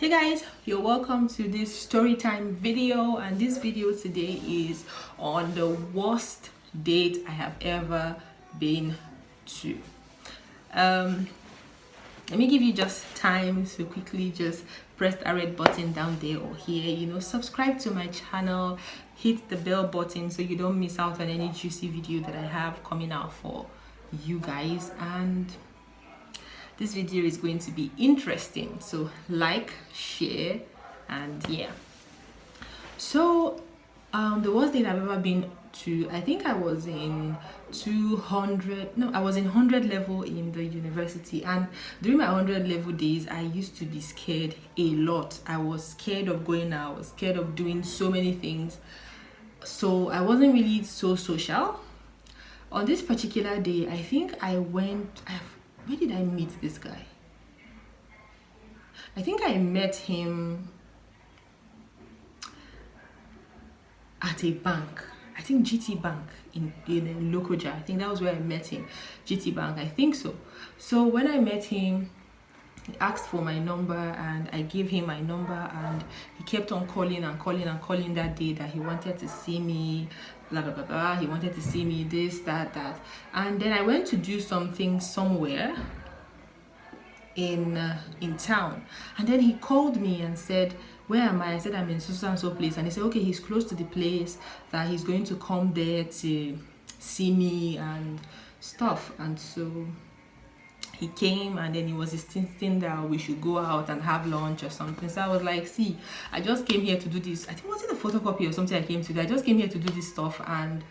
Hey guys, you're welcome to this story time video, and this video today is on the worst date I have ever been to. Let me give you just time to quickly just press that red button down there or here, subscribe to my channel, hit the bell button so you don't miss out on any juicy video that I have coming out for you guys. And this video is going to be interesting, so like, share, and yeah. So the worst date I've ever been to, I think I was in 100 level in the university, and during my 100 level days I used to be scared a lot. I was scared of going out, I was scared of doing so many things, so I wasn't really so social. On this particular day, I think where did I meet this guy? I think I met him at a bank. I think GT Bank in Lokoja. I think that was where I met him. GT Bank, I think so. So when I met him, he asked for my number and I gave him my number, and he kept on calling and calling and calling that day that he wanted to see me, blah blah blah blah. He wanted to see me, this, that. And then I went to do something somewhere in town, and then he called me and said, where am I? I said, I'm in so and so place, and he said, okay, he's close to the place, that he's going to come there to see me and stuff. And so he came, and then he was insisting that we should go out and have lunch or something. So I was like, see, I just came here to do this. I think, was it a photocopy or something I came to do? I just came here to do this stuff, and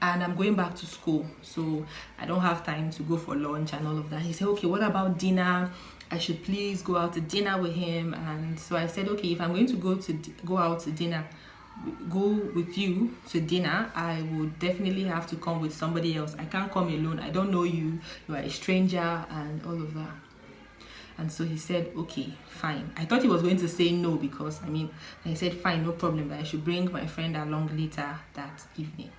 I'm going back to school, so I don't have time to go for lunch and all of that. He said, okay, what about dinner? I should please go out to dinner with him. And so I said, okay, if I'm going to go out to dinner, go with you to dinner, I would definitely have to come with somebody else. I can't come alone. I don't know you, you are a stranger and all of that. And so he said, okay, fine. I thought he was going to say no, because I said, fine, no problem, but I should bring my friend along later that evening.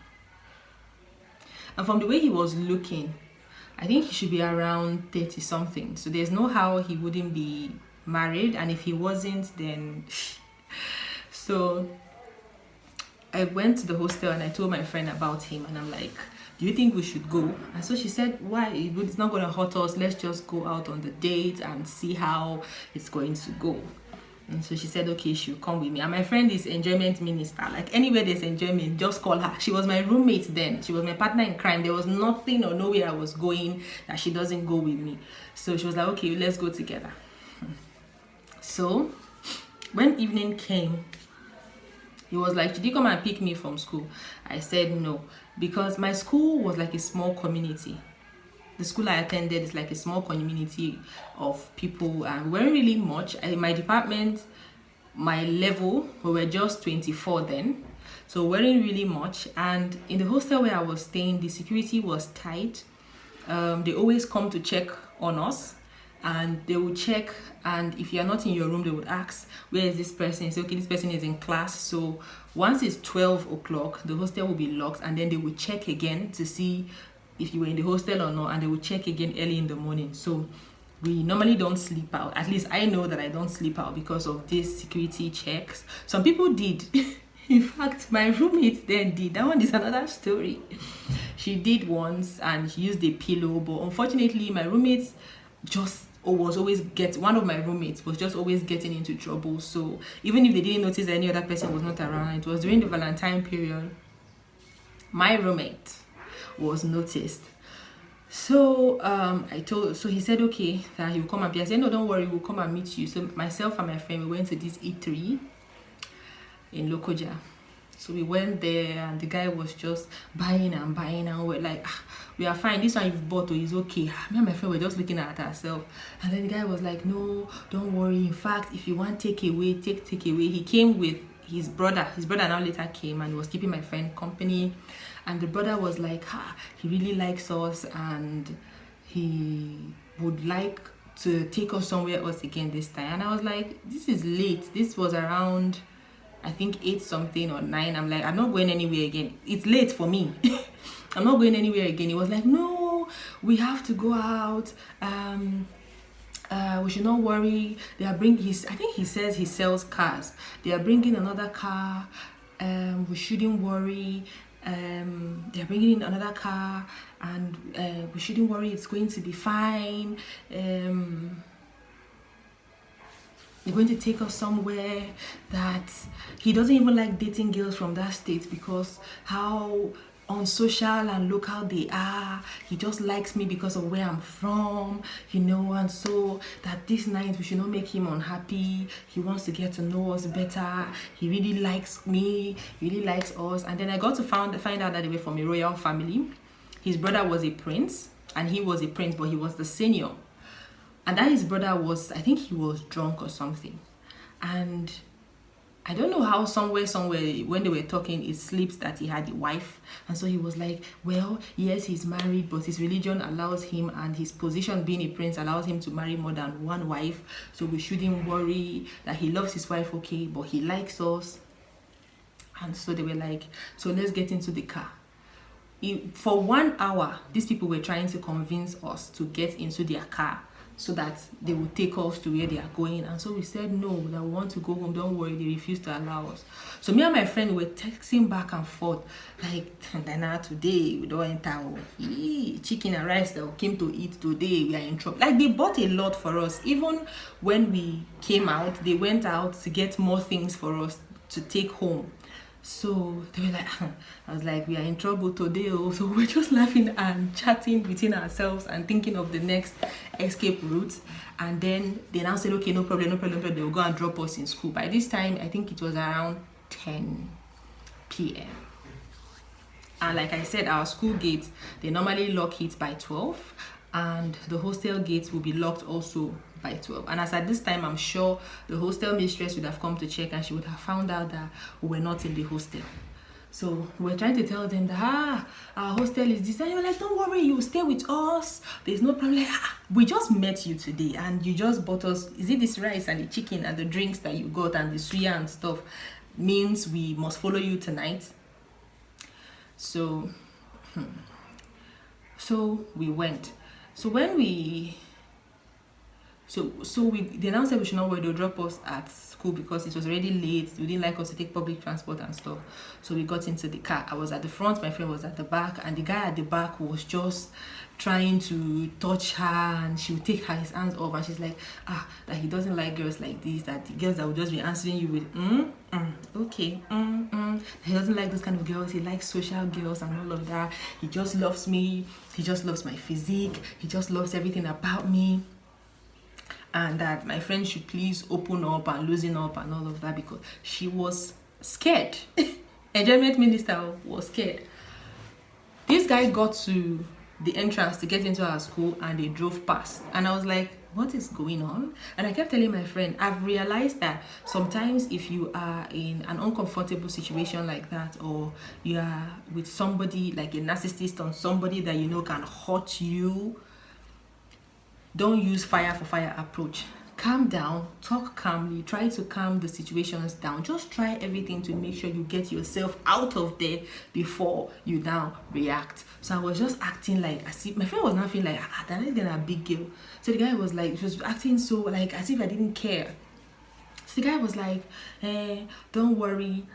And from the way he was looking, I think he should be around 30 something, so there's no how he wouldn't be married, and if he wasn't, then so I went to the hostel and I told my friend about him, and I'm like, do you think we should go? And so she said, why? It's not going to hurt us, let's just go out on the date and see how it's going to go. And so she said, okay, she'll come with me. And my friend is enjoyment minister. Like, anywhere there's enjoyment, just call her. She was my roommate then. She was my partner in crime. There was nothing or nowhere I was going that she doesn't go with me. So she was like, okay, let's go together. So when evening came, he was like, did you come and pick me from school? I said no, because my school was like a small community. The school I attended is like a small community of people, and we weren't really much. In my department, my level, we were just 24 then, so we weren't really much. And in the hostel where I was staying, the security was tight. They always come to check on us, and they will check, and if you're not in your room, they would ask, where is this person? Say, okay, this person is in class. So once it's 12 o'clock, the hostel will be locked, and then they will check again to see if you were in the hostel or not, and they will check again early in the morning. So we normally don't sleep out. At least I know that I don't sleep out because of these security checks. Some people did. In fact, my roommate then did. That one is another story. She did once, and she used a pillow, but unfortunately my roommate one of my roommates was just always getting into trouble. So even if they didn't notice that any other person was not around, it was during the Valentine period, my roommate was noticed. So so he said, okay, that he will come and be. I said, no, don't worry, we'll come and meet you. So myself and my friend, we went to this eatery in Lokoja. So we went there, and the guy was just buying, and we're like, we are fine, this one you've bought is okay. Me and my friend were just looking at ourselves, and then the guy was like, no, don't worry, in fact, if you want takeaway, take away. He came with his brother now later came, and he was keeping my friend company. And the brother was like, he really likes us, and he would like to take us somewhere else again this time. And I was like, this is late. This was around, I think 8 something or 9. I'm like, I'm not going anywhere again. It's late for me. I'm not going anywhere again. He was like, no, we have to go out. we should not worry. They are bringing his, I think he says he sells cars. They are bringing another car. We shouldn't worry. They're bringing in another car, and we shouldn't worry. It's going to be fine. They're going to take us somewhere that he doesn't even like dating girls from that state because how unsocial and local they are. He just likes me because of where I'm from, you know, and so that this night we should not make him unhappy. He wants to get to know us better. He really likes me, really likes us. And then I got to find out that they were from a royal family. His brother was a prince, and he was a prince, but he was the senior. And that his brother was, I think he was drunk or something. And I don't know how somewhere, when they were talking, it slipped that he had a wife. And so he was like, well, yes, he's married, but his religion allows him, and his position being a prince allows him to marry more than one wife. So we shouldn't worry, that he loves his wife, okay, but he likes us. And so they were like, so let's get into the car. For 1 hour, these people were trying to convince us to get into their car so that they would take us to where they are going. And so we said no, that we want to go home, don't worry. They refused to allow us. So me and my friend were texting back and forth, like, Dana, today we don't enter. Chicken and rice that we came to eat today, we are in trouble. Like, they bought a lot for us. Even when we came out, they went out to get more things for us to take home. So they were like, I was like, we are in trouble today. So we're just laughing and chatting between ourselves and thinking of the next escape route. And then they now said, okay, no problem. They will go and drop us in school. By this time, I think it was around 10 p.m. And like I said, our school gate, they normally lock it by 12. And the hostel gates will be locked also by 12. And as at this time, I'm sure the hostel mistress would have come to check, and she would have found out that we were not in the hostel. So we're trying to tell them that our hostel is this, and you're like, don't worry, you stay with us, there's no problem. Like, we just met you today and you just bought us, is it this rice and the chicken and the drinks that you got and the suya and stuff means we must follow you tonight? So we went. So when we they now said we should not worry, they'll drop us at school because it was already late. We didn't like us to take public transport and stuff. So we got into the car. I was at the front, my friend was at the back, and the guy at the back was just trying to touch her, and she would take his hands off, and she's like, that he doesn't like girls like this, that the girls that would just be answering you with okay, he doesn't like those kind of girls. He likes social girls and all of that. He just loves me. He just loves my physique. He just loves everything about me. And that my friend should please open up and loosen up and all of that, because she was scared. Enjoyment minister was scared. This guy got to the entrance to get into our school, and they drove past. And I was like, what is going on? And I kept telling my friend, I've realized that sometimes if you are in an uncomfortable situation like that, or you are with somebody like a narcissist, or somebody that you know can hurt you, don't use fire for fire approach. Calm down, talk calmly, try to calm the situations down. Just try everything to make sure you get yourself out of there before you now react. So I was just acting like, as if my friend was not feeling like, that is gonna a big girl. So the guy was like, he was acting so like as if I didn't care. So the guy was like, don't worry,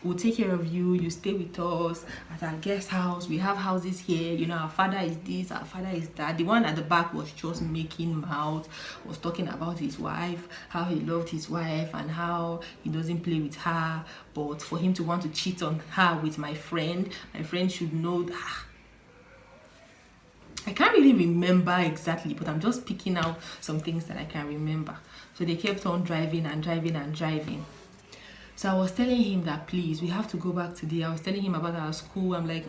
we'll take care of you. You stay with us at our guest house. We have houses here. You know, our father is this, our father is that. The one at the back was just making mouth, was talking about his wife, how he loved his wife and how he doesn't play with her. But for him to want to cheat on her with my friend should know that. I can't really remember exactly, but I'm just picking out some things that I can remember. So they kept on driving and driving and driving. So I was telling him that, please, we have to go back today. I was telling him about our school. I'm like,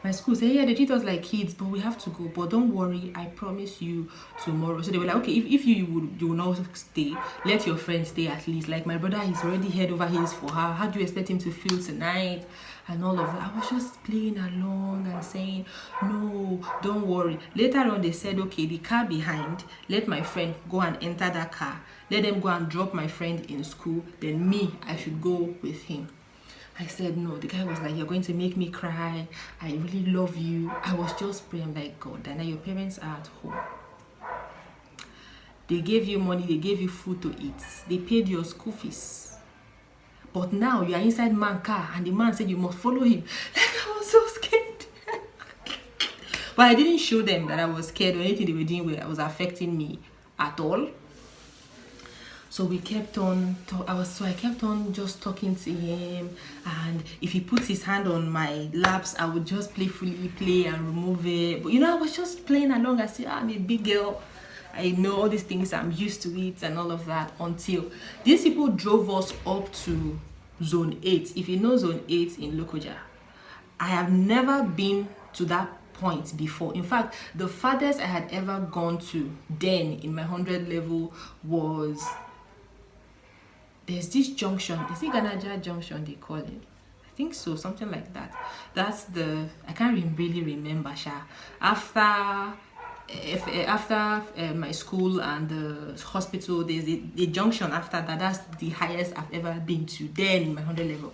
my school say, yeah, they treat us like kids, but we have to go. But don't worry, I promise you tomorrow. So they were like, okay, if you will not stay, let your friend stay at least. Like, my brother, he's already head over heels for her. How do you expect him to feel tonight? And all of that. I was just playing along and saying, no, don't worry. Later on, they said, okay, the car behind, let my friend go and enter that car. Let them go and drop my friend in school. Then me, I should go with him. I said, no. The guy was like, you're going to make me cry. I really love you. I was just praying like, God, Dana, your parents are at home. they gave you money, they gave you food to eat, they paid your school fees. But now you are inside man's car and the man said you must follow him. Like, I was so scared. But I didn't show them that I was scared or anything they were doing where it was affecting me at all. So we kept on, I kept on just talking to him, and if he puts his hand on my laps, I would just playfully play and remove it. But I was just playing along. I said, I'm a big girl, I know all these things, I'm used to it and all of that, until these people drove us up to Zone 8. If you know Zone 8 in Lokoja, I have never been to that point before. In fact, the farthest I had ever gone to then in my 100 level was, there's this junction, is it Ganaja Junction they call it? I think so, something like that. That's the, I can't really remember, Sha. After my school and the hospital, there's a junction after that. That's the highest I've ever been to then in my 100 level.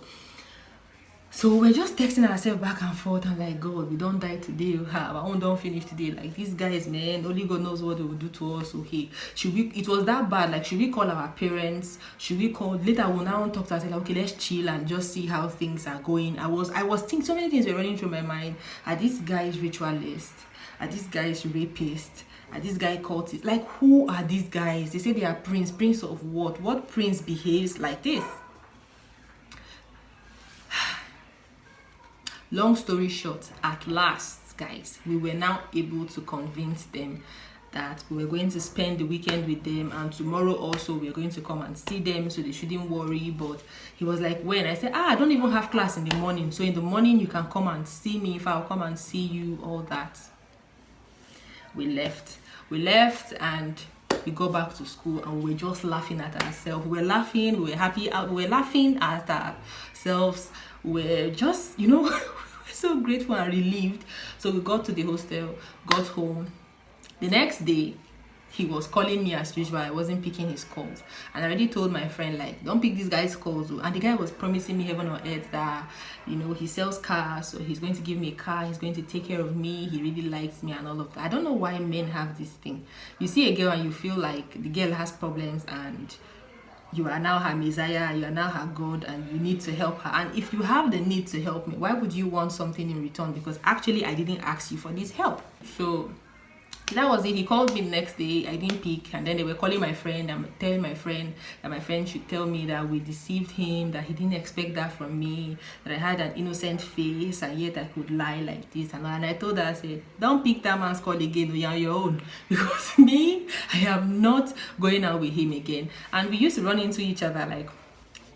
So we're just texting ourselves back and forth. I'm like, God, we don't die today. Our own don't finish today. Like, these guys, man, only God knows what they will do to us. Okay, should we? It was that bad. Like, should we call our parents? Should we call? Later, we'll now talk to ourselves. Like, okay, let's chill and just see how things are going. I was thinking so many things were running through my mind. Are these guys ritualists? Are these guys rapists? Are these guys cultists? Like, who are these guys? They say they are prince. Prince of what? What prince behaves like this? Long story short, at last, guys, we were now able to convince them that we were going to spend the weekend with them, and tomorrow also we're going to come and see them, so they shouldn't worry. But he was like, when? I said, I don't even have class in the morning, so in the morning you can come and see me. If I'll come and see you, all that. We left and we go back to school, and we were just laughing at ourselves. We were laughing, we were happy, we were laughing at ourselves. We're just, we're so grateful and relieved. So we got to the hostel, got home. The next day, he was calling me as usual. I wasn't picking his calls, and I already told my friend, like, don't pick this guy's calls. And the guy was promising me heaven on earth that, he sells cars, so he's going to give me a car, he's going to take care of me, he really likes me and all of that. I don't know why men have this thing. You see a girl and you feel like the girl has problems, and you are now her Messiah, you are now her God, and you need to help her. And if you have the need to help me, why would you want something in return? Because actually I didn't ask you for this help. So that was it. He called me the next day, I didn't pick, and then they were calling my friend and telling my friend that my friend should tell me that we deceived him, that he didn't expect that from me, that I had an innocent face and yet I could lie like this and all. And I told her, I said, don't pick that man's call again, you're on your own, because me, I am not going out with him again. And we used to run into each other, like,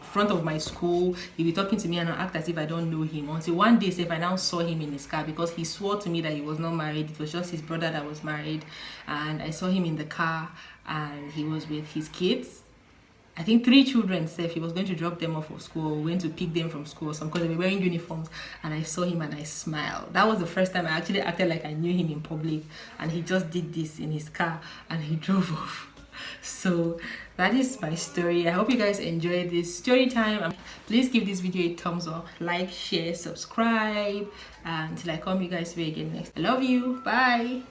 front of my school. He'll be talking to me and I'll act as if I don't know him, until one day, if I now saw him in his car, because he swore to me that he was not married, it was just his brother that was married. And I saw him in the car and he was with his kids, I think 3 children. Safe, he was going to drop them off of school, went to pick them from school, some, because they were wearing uniforms. And I saw him and I smiled. That was the first time I actually acted like I knew him in public, and he just did this in his car and he drove off. So that is my story. I hope you guys enjoyed this story time. Please give this video a thumbs up, like, share, subscribe, and until I come you guys way again next. I love you. Bye.